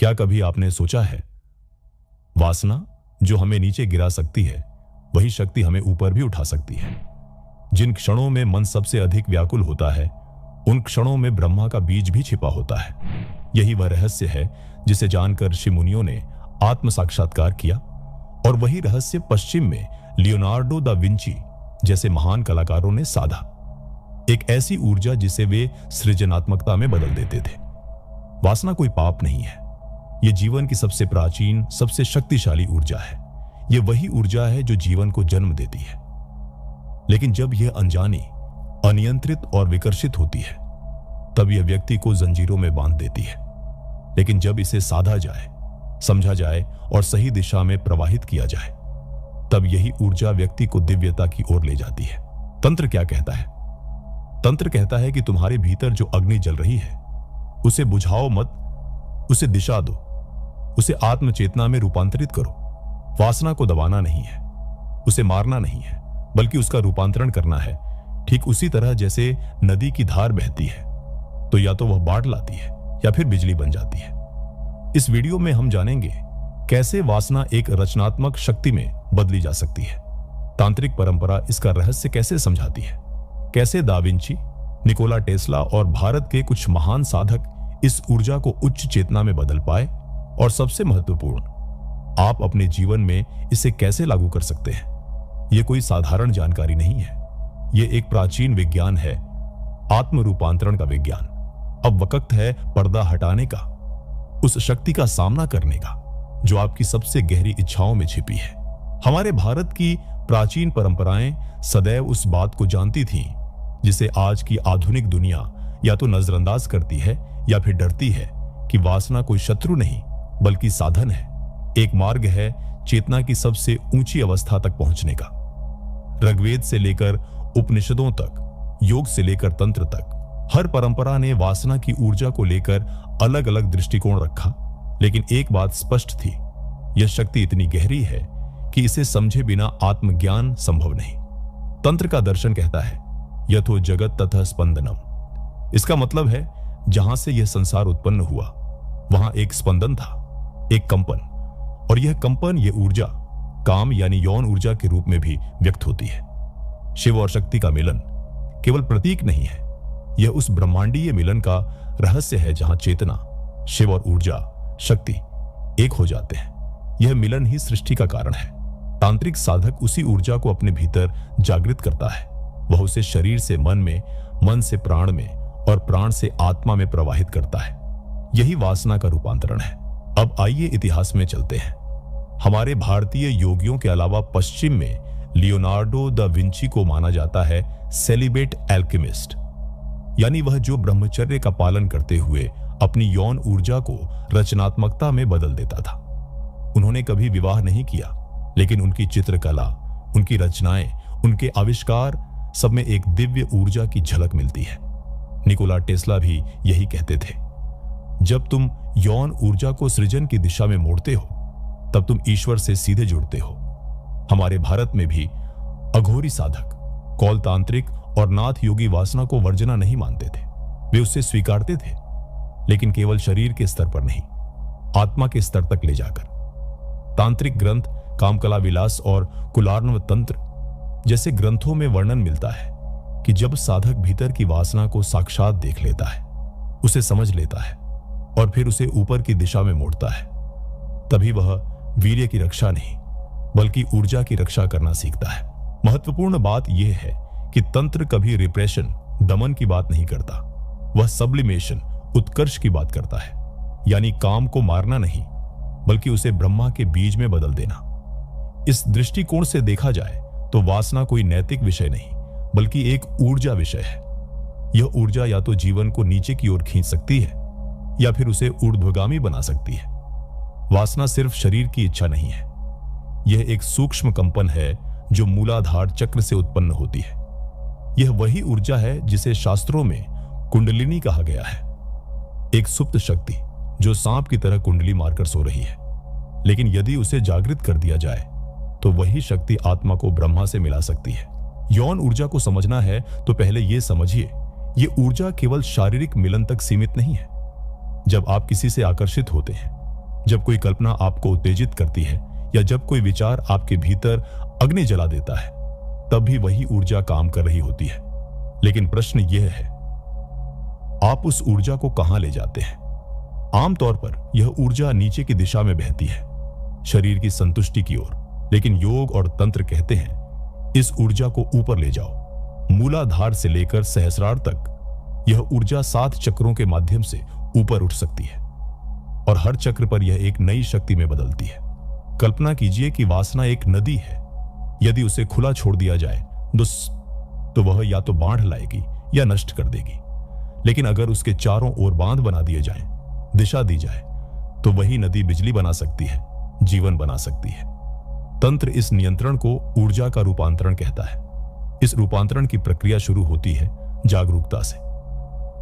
क्या कभी आपने सोचा है, वासना जो हमें नीचे गिरा सकती है, वही शक्ति हमें ऊपर भी उठा सकती है। जिन क्षणों में मन सबसे अधिक व्याकुल होता है, उन क्षणों में ब्रह्मा का बीज भी छिपा होता है। यही वह रहस्य है जिसे जानकर ऋषि मुनियों ने आत्म साक्षात्कार किया, और वही रहस्य पश्चिम में लियोनार्डो दा विंची जैसे महान कलाकारों ने साधा। एक ऐसी ऊर्जा जिसे वे सृजनात्मकता में बदल देते थे। वासना कोई पाप नहीं है, यह जीवन की सबसे प्राचीन, सबसे शक्तिशाली ऊर्जा है। यह वही ऊर्जा है जो जीवन को जन्म देती है। लेकिन जब यह अनजानी, अनियंत्रित और विकर्षित होती है, तब यह व्यक्ति को जंजीरों में बांध देती है। लेकिन जब इसे साधा जाए, समझा जाए और सही दिशा में प्रवाहित किया जाए, तब यही ऊर्जा व्यक्ति को दिव्यता की ओर ले जाती है। तंत्र क्या कहता है? तंत्र कहता है कि तुम्हारे भीतर जो अग्नि जल रही है, उसे बुझाओ मत, उसे दिशा दो, उसे आत्मचेतना में रूपांतरित करो। वासना को दबाना नहीं है, उसे मारना नहीं है, बल्कि उसका रूपांतरण करना है। ठीक उसी तरह जैसे नदी की धार बहती है, तो या तो वह बाढ़ लाती है या फिर बिजली बन जाती है। इस वीडियो में हम जानेंगे कैसे वासना एक रचनात्मक शक्ति में बदली जा सकती है। तांत्रिक परंपरा इसका रहस्य कैसे समझाती है, कैसे दा विंची, निकोला टेस्ला और भारत के कुछ महान साधक इस ऊर्जा को उच्च चेतना में बदल पाए, और सबसे महत्वपूर्ण, आप अपने जीवन में इसे कैसे लागू कर सकते हैं। यह कोई साधारण जानकारी नहीं है, यह एक प्राचीन विज्ञान है, आत्म रूपांतरण का विज्ञान। अब वक्त है पर्दा हटाने का, उस शक्ति का सामना करने का जो आपकी सबसे गहरी इच्छाओं में छिपी है। हमारे भारत की प्राचीन परंपराएं सदैव उस बात को जानती थीं जिसे आज की आधुनिक दुनिया या तो नजरअंदाज करती है या फिर डरती है, कि वासना कोई शत्रु नहीं बल्कि साधन है, एक मार्ग है चेतना की सबसे ऊंची अवस्था तक पहुंचने का। ऋग्वेद से लेकर उपनिषदों तक, योग से लेकर तंत्र तक, हर परंपरा ने वासना की ऊर्जा को लेकर अलग अलग दृष्टिकोण रखा। लेकिन एक बात स्पष्ट थी, यह शक्ति इतनी गहरी है कि इसे समझे बिना आत्मज्ञान संभव नहीं। तंत्र का दर्शन कहता है, यथो जगत तथा स्पंदनम। इसका मतलब है जहां से यह संसार उत्पन्न हुआ, वहां एक स्पंदन था, एक कंपन, और यह कंपन, यह ऊर्जा काम यानी यौन ऊर्जा के रूप में भी व्यक्त होती है। शिव और शक्ति का मिलन केवल प्रतीक नहीं है, यह उस ब्रह्मांडीय मिलन का रहस्य है जहां चेतना, शिव और ऊर्जा, शक्ति एक हो जाते हैं। यह मिलन ही सृष्टि का कारण है। तांत्रिक साधक उसी ऊर्जा को अपने भीतर जागृत करता है। वह उसे शरीर से मन में, मन से प्राण में और प्राण से आत्मा में प्रवाहित करता है। यही वासना का रूपांतरण है। अब आइए इतिहास में चलते हैं। हमारे भारतीय योगियों के अलावा पश्चिम में लियोनार्डो दा विंची को माना जाता है सेलिबेट एल्केमिस्ट, यानी वह जो ब्रह्मचर्य का पालन करते हुए अपनी यौन ऊर्जा को रचनात्मकता में बदल देता था। उन्होंने कभी विवाह नहीं किया, लेकिन उनकी चित्रकला, उनकी रचनाएं, उनके आविष्कार, सब में एक दिव्य ऊर्जा की झलक मिलती है। निकोला टेस्ला भी यही कहते थे, जब तुम यौन ऊर्जा को सृजन की दिशा में मोड़ते हो, तब तुम ईश्वर से सीधे जुड़ते हो। हमारे भारत में भी अघोरी साधक, कौल तांत्रिक और नाथ योगी वासना को वर्जना नहीं मानते थे। वे उसे स्वीकारते थे, लेकिन केवल शरीर के स्तर पर नहीं, आत्मा के स्तर तक ले जाकर। तांत्रिक ग्रंथ कामकला विलास और कुलार्णव तंत्र जैसे ग्रंथों में वर्णन मिलता है कि जब साधक भीतर की वासना को साक्षात देख लेता है, उसे समझ लेता है और फिर उसे ऊपर की दिशा में मोड़ता है, तभी वह वीर्य की रक्षा नहीं बल्कि ऊर्जा की रक्षा करना सीखता है। महत्वपूर्ण बात यह है कि तंत्र कभी रिप्रेशन, दमन की बात नहीं करता, वह सब्लिमेशन, उत्कर्ष की बात करता है, यानी काम को मारना नहीं बल्कि उसे ब्रह्मा के बीज में बदल देना। इस दृष्टिकोण से देखा जाए तो वासना कोई नैतिक विषय नहीं बल्कि एक ऊर्जा विषय है। यह ऊर्जा या तो जीवन को नीचे की ओर खींच सकती है या फिर उसे ऊर्ध्वगामी बना सकती है। वासना सिर्फ शरीर की इच्छा नहीं है, यह एक सूक्ष्म कंपन है जो मूलाधार चक्र से उत्पन्न होती है। यह वही ऊर्जा है जिसे शास्त्रों में कुंडलिनी कहा गया है, एक सुप्त शक्ति जो सांप की तरह कुंडली मारकर सो रही है। लेकिन यदि उसे जागृत कर दिया जाए तो वही शक्ति आत्मा को ब्रह्मा से मिला सकती है। यौन ऊर्जा को समझना है तो पहले यह समझिए, यह ऊर्जा केवल शारीरिक मिलन तक सीमित नहीं है। जब आप किसी से आकर्षित होते हैं जब कोई कल्पना आपको उत्तेजित करती है या जब कोई विचार आपके भीतर अग्नि जला देता है, तब भी वही ऊर्जा काम कर रही होती है। लेकिन प्रश्न यह है, आप उस ऊर्जा को कहां ले जाते हैं? आमतौर पर यह ऊर्जा नीचे की दिशा में बहती है, शरीर की संतुष्टि की ओर। लेकिन योग और तंत्र कहते हैं, इस ऊर्जा को ऊपर ले जाओ। मूलाधार से लेकर सहस्रार तक यह ऊर्जा 7 चक्रों के माध्यम से ऊपर उठ सकती है और हर चक्र पर यह एक नई शक्ति में बदलती है। कल्पना कीजिए कि वासना एक नदी है। यदि उसे खुला छोड़ दिया जाए तो वह या तो बाढ़ लाएगी या नष्ट कर देगी। लेकिन अगर उसके चारों ओर बांध बना दिए जाएं, दिशा दी जाए, तो वही नदी बिजली बना सकती है, जीवन बना सकती है। तंत्र इस नियंत्रण को ऊर्जा का रूपांतरण कहता है। इस रूपांतरण की प्रक्रिया शुरू होती है जागरूकता से।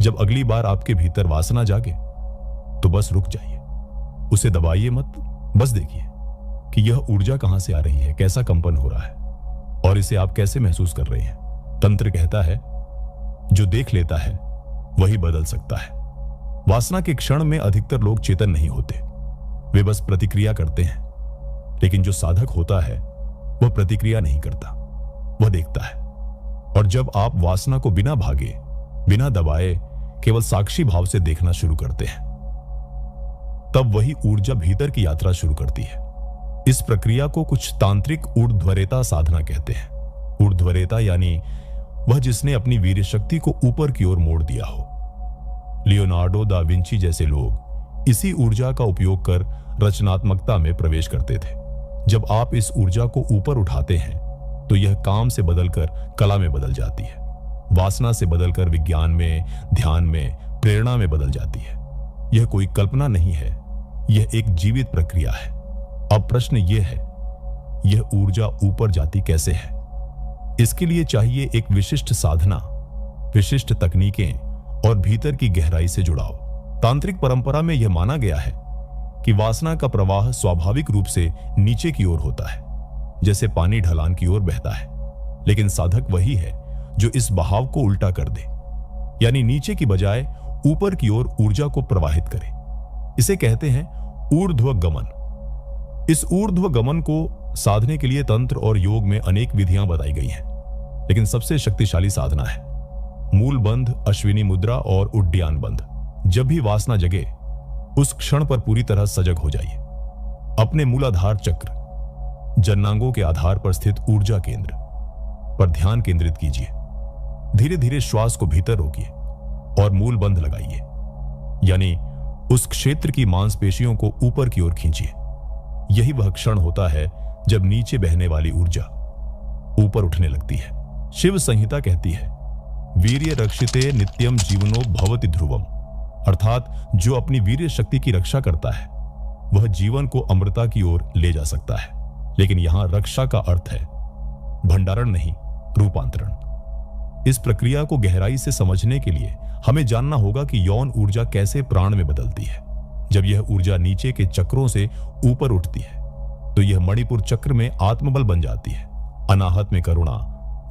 जब अगली बार आपके भीतर वासना जागे तो बस रुक जाइए, उसे दबाइए मत, बस देखिए कि यह ऊर्जा कहां से आ रही है, कैसा कंपन हो रहा है और इसे आप कैसे महसूस कर रहे हैं। तंत्र कहता है, जो देख लेता है वही बदल सकता है। वासना के क्षण में अधिकतर लोग चेतन नहीं होते, वे बस प्रतिक्रिया करते हैं। लेकिन जो साधक होता है वह प्रतिक्रिया नहीं करता, वह देखता है। और जब आप वासना को बिना भागे, बिना दबाए, केवल साक्षी भाव से देखना शुरू करते हैं, तब वही ऊर्जा भीतर की यात्रा शुरू करती है। इस प्रक्रिया को कुछ तांत्रिक ऊर्ध्वरेता साधना कहते हैं। ऊर्ध्वरेता यानी वह जिसने अपनी वीर्य शक्ति को ऊपर की ओर मोड़ दिया हो। लियोनार्डो दा विंची जैसे लोग इसी ऊर्जा का उपयोग कर रचनात्मकता में प्रवेश करते थे। जब आप इस ऊर्जा को ऊपर उठाते हैं तो यह काम से बदलकर कला में बदल जाती है, वासना से बदलकर विज्ञान में, ध्यान में, प्रेरणा में बदल जाती है। यह कोई कल्पना नहीं है, यह एक जीवित प्रक्रिया है। अब प्रश्न यह है, यह ऊर्जा ऊपर जाती कैसे है? इसके लिए चाहिए एक विशिष्ट साधना, विशिष्ट तकनीकें और भीतर की गहराई से जुड़ाव। तांत्रिक परंपरा में यह माना गया है कि वासना का प्रवाह स्वाभाविक रूप से नीचे की ओर होता है, जैसे पानी ढलान की ओर बहता है। लेकिन साधक वही है जो इस बहाव को उल्टा कर दे, यानी नीचे की बजाय ऊपर की ओर ऊर्जा को प्रवाहित करे। इसे कहते हैं ऊर्ध्व गमन। इस ऊर्ध्व गमन को साधने के लिए तंत्र और योग में अनेक विधियां बताई गई हैं, लेकिन सबसे शक्तिशाली साधना है मूल बंध, अश्विनी मुद्रा और उड्डयन बंध। जब भी वासना जगे, उस क्षण पर पूरी तरह सजग हो जाइए। अपने मूलाधार चक्र, जन्नांगों के आधार पर स्थित ऊर्जा केंद्र पर ध्यान केंद्रित कीजिए। धीरे धीरे श्वास को भीतर रोकिए और मूल बंध लगाइए, यानी उस क्षेत्र की मांसपेशियों को ऊपर की ओर खींचिए। यही वह क्षण होता है जब नीचे बहने वाली ऊर्जा ऊपर उठने लगती है। शिव संहिता कहती है, वीर्य रक्षिते नित्यम जीवनो भवति ध्रुवम, अर्थात जो अपनी वीर्य शक्ति की रक्षा करता है वह जीवन को अमृता की ओर ले जा सकता है। लेकिन यहां रक्षा का अर्थ है भंडारण नहीं, रूपांतरण। इस प्रक्रिया को गहराई से समझने के लिए हमें जानना होगा कि यौन ऊर्जा कैसे प्राण में बदलती है। जब यह ऊर्जा नीचे के चक्रों से ऊपर उठती है तो यह मणिपुर चक्र में आत्मबल बन जाती है, अनाहत में करुणा,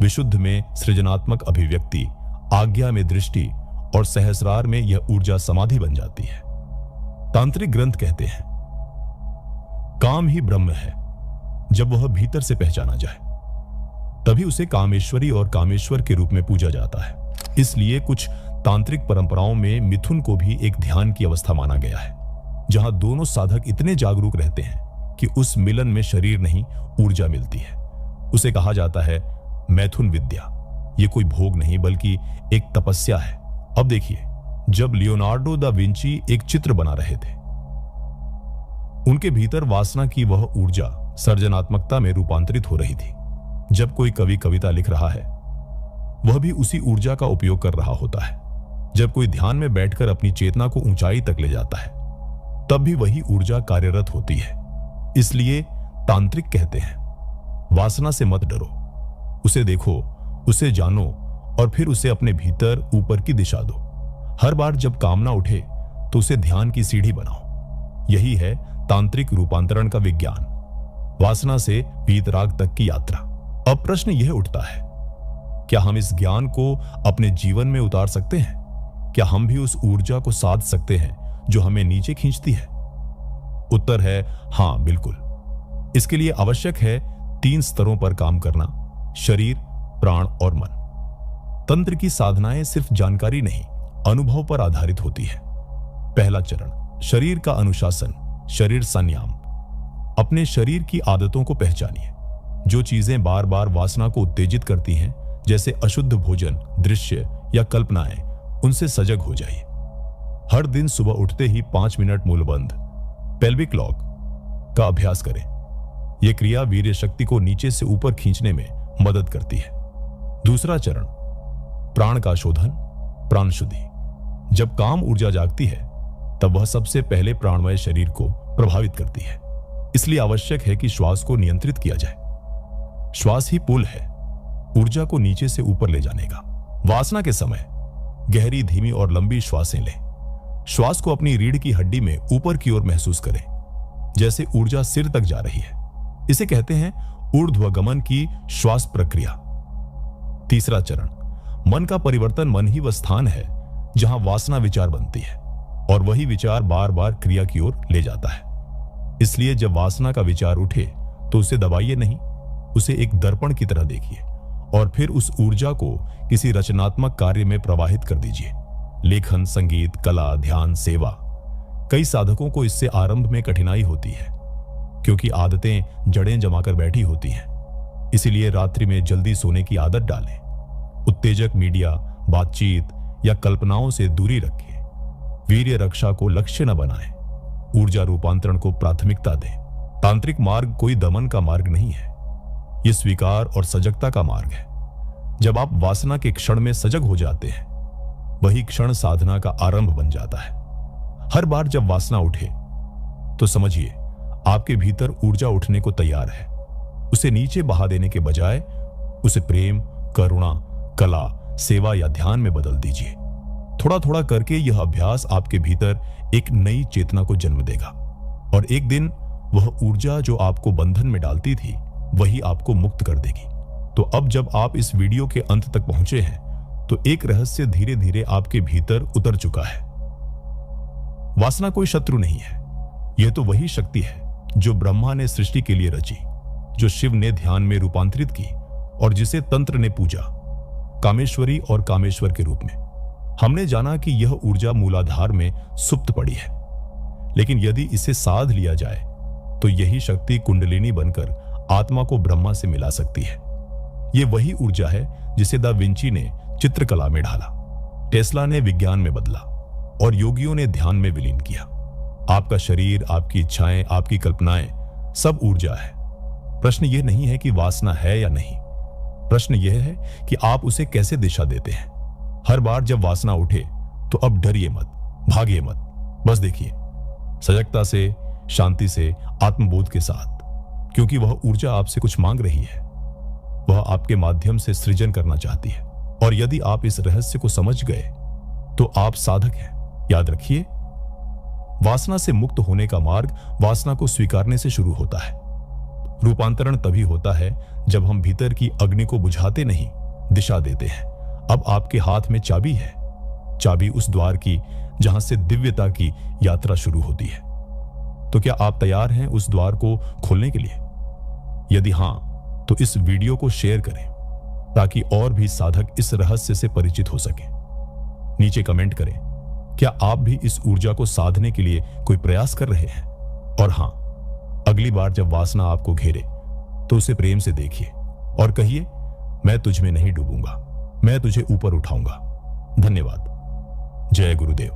विशुद्ध में सृजनात्मक अभिव्यक्ति, आज्ञा में दृष्टि और सहस्रार में यह ऊर्जा समाधि बन जाती है। तांत्रिक ग्रंथ कहते हैं, काम ही ब्रह्म है। जब वह भीतर से पहचाना जाए तभी उसे कामेश्वरी और कामेश्वर के रूप में पूजा जाता है। इसलिए कुछ तांत्रिक परंपराओं में मिथुन को भी एक ध्यान की अवस्था माना गया है, जहां दोनों साधक इतने जागरूक रहते हैं कि उस मिलन में शरीर नहीं, ऊर्जा मिलती है। उसे कहा जाता है मैथुन विद्या। यह कोई भोग नहीं बल्कि एक तपस्या है। अब देखिए, जब लियोनार्डो दा विंची एक चित्र बना रहे थे, उनके भीतर वासना की वह ऊर्जा सर्जनात्मकता में रूपांतरित हो रही थी। जब कोई कवि कविता लिख रहा है, वह भी उसी ऊर्जा का उपयोग कर रहा होता है। जब कोई ध्यान में बैठकर अपनी चेतना को ऊंचाई तक ले जाता है, तब भी वही ऊर्जा कार्यरत होती है। इसलिए तांत्रिक कहते हैं, वासना से मत डरो, उसे देखो, उसे जानो और फिर उसे अपने भीतर ऊपर की दिशा दो। हर बार जब कामना उठे तो उसे ध्यान की सीढ़ी बनाओ। यही है तांत्रिक रूपांतरण का विज्ञान, वासना से वीतराग तक की यात्रा। अब प्रश्न यह उठता है, क्या हम इस ज्ञान को अपने जीवन में उतार सकते हैं? क्या हम भी उस ऊर्जा को साध सकते हैं जो हमें नीचे खींचती है? उत्तर है हां, बिल्कुल। इसके लिए आवश्यक है 3 स्तरों पर काम करना: शरीर, प्राण और मन। तंत्र की साधनाएं सिर्फ जानकारी नहीं, अनुभव पर आधारित होती है। पहला चरण, शरीर का अनुशासन, शरीर संयम। अपने शरीर की आदतों को पहचानिए। जो चीजें बार बार वासना को उत्तेजित करती हैं, जैसे अशुद्ध भोजन, दृश्य या कल्पनाएं, उनसे सजग हो जाइए। हर दिन सुबह उठते ही 5 मिनट मूलबंध, पेल्विक लॉक का अभ्यास करें। यह क्रिया वीर्य शक्ति को नीचे से ऊपर खींचने में मदद करती है। दूसरा चरण, प्राण का शोधन, प्राण शुद्धि। जब काम ऊर्जा जागती है, तब वह सबसे पहले प्राणमय शरीर को प्रभावित करती है। इसलिए आवश्यक है कि श्वास को नियंत्रित किया जाए। श्वास ही पुल है ऊर्जा को नीचे से ऊपर ले जाने का। वासना के समय गहरी, धीमी और लंबी श्वासें लें। श्वास को अपनी रीढ़ की हड्डी में ऊपर की ओर महसूस करें, जैसे ऊर्जा सिर तक जा रही है। इसे कहते हैं ऊर्ध्वगमन की श्वास प्रक्रिया। तीसरा चरण, मन का परिवर्तन। मन ही वह स्थान है जहां वासना विचार बनती है और वही विचार बार बार क्रिया की ओर ले जाता है। इसलिए जब वासना का विचार उठे तो उसे दबाइए नहीं, उसे एक दर्पण की तरह देखिए और फिर उस ऊर्जा को किसी रचनात्मक कार्य में प्रवाहित कर दीजिए। लेखन, संगीत, कला, ध्यान, सेवा। कई साधकों को इससे आरंभ में कठिनाई होती है क्योंकि आदतें जड़ें जमाकर बैठी होती हैं। इसीलिए रात्रि में जल्दी सोने की आदत डालें। उत्तेजक मीडिया, बातचीत या कल्पनाओं से दूरी रखें। वीर्य रक्षा को लक्ष्य न बनाएं। ऊर्जा रूपांतरण को प्राथमिकता दें। तांत्रिक मार्ग कोई दमन का मार्ग नहीं है, यह स्वीकार और सजगता का मार्ग है। जब आप वासना के क्षण में सजग हो जाते हैं, वही क्षण साधना का आरंभ बन जाता है। हर बार जब वासना उठे तो समझिए आपके भीतर ऊर्जा उठने को तैयार है। उसे नीचे बहा देने के बजाय उसे प्रेम, करुणा, कला, सेवा या ध्यान में बदल दीजिए। थोड़ा थोड़ा करके यह अभ्यास आपके भीतर एक नई चेतना को जन्म देगा और एक दिन वह ऊर्जा जो आपको बंधन में डालती थी, वही आपको मुक्त कर देगी। तो अब जब आप इस वीडियो के अंत तक पहुंचे हैं, तो एक रहस्य धीरे धीरे आपके भीतर उतर चुका है। वासना कोई शत्रु नहीं है, यह तो वही शक्ति है जो ब्रह्मा ने सृष्टि के लिए रची, जो शिव ने ध्यान में रूपांतरित की और जिसे तंत्र ने पूजा, कामेश्वरी और कामेश्वर के रूप में। हमने जाना कि यह ऊर्जा मूलाधार में सुप्त पड़ी है, लेकिन यदि इसे साध लिया जाए तो यही शक्ति कुंडलिनी बनकर आत्मा को ब्रह्मा से मिला सकती है। यह वही ऊर्जा है जिसे दा विंची ने चित्रकला में ढाला, टेस्ला ने विज्ञान में बदला और योगियों ने ध्यान में विलीन किया। आपका शरीर, आपकी इच्छाएं, आपकी कल्पनाएं सब ऊर्जा है। प्रश्न यह नहीं है कि वासना है या नहीं, प्रश्न यह है कि आप उसे कैसे दिशा देते हैं। हर बार जब वासना उठे तो अब डरिए मत, भागिए मत, बस देखिए सजगता से, शांति से, आत्मबोध के साथ, क्योंकि वह ऊर्जा आपसे कुछ मांग रही है। वह आपके माध्यम से सृजन करना चाहती है और यदि आप इस रहस्य को समझ गए तो आप साधक हैं। याद रखिए, वासना से मुक्त होने का मार्ग वासना को स्वीकारने से शुरू होता है। रूपांतरण तभी होता है जब हम भीतर की अग्नि को बुझाते नहीं, दिशा देते हैं। अब आपके हाथ में चाबी है, चाबी उस द्वार की जहां से दिव्यता की यात्रा शुरू होती है। तो क्या आप तैयार हैं उस द्वार को खोलने के लिए? यदि हां, तो इस वीडियो को शेयर करें ताकि और भी साधक इस रहस्य से परिचित हो सकें। नीचे कमेंट करें, क्या आप भी इस ऊर्जा को साधने के लिए कोई प्रयास कर रहे हैं? और हां, अगली बार जब वासना आपको घेरे तो उसे प्रेम से देखिए और कहिए, मैं तुझ में नहीं डूबूंगा, मैं तुझे ऊपर उठाऊंगा। धन्यवाद। जय गुरुदेव।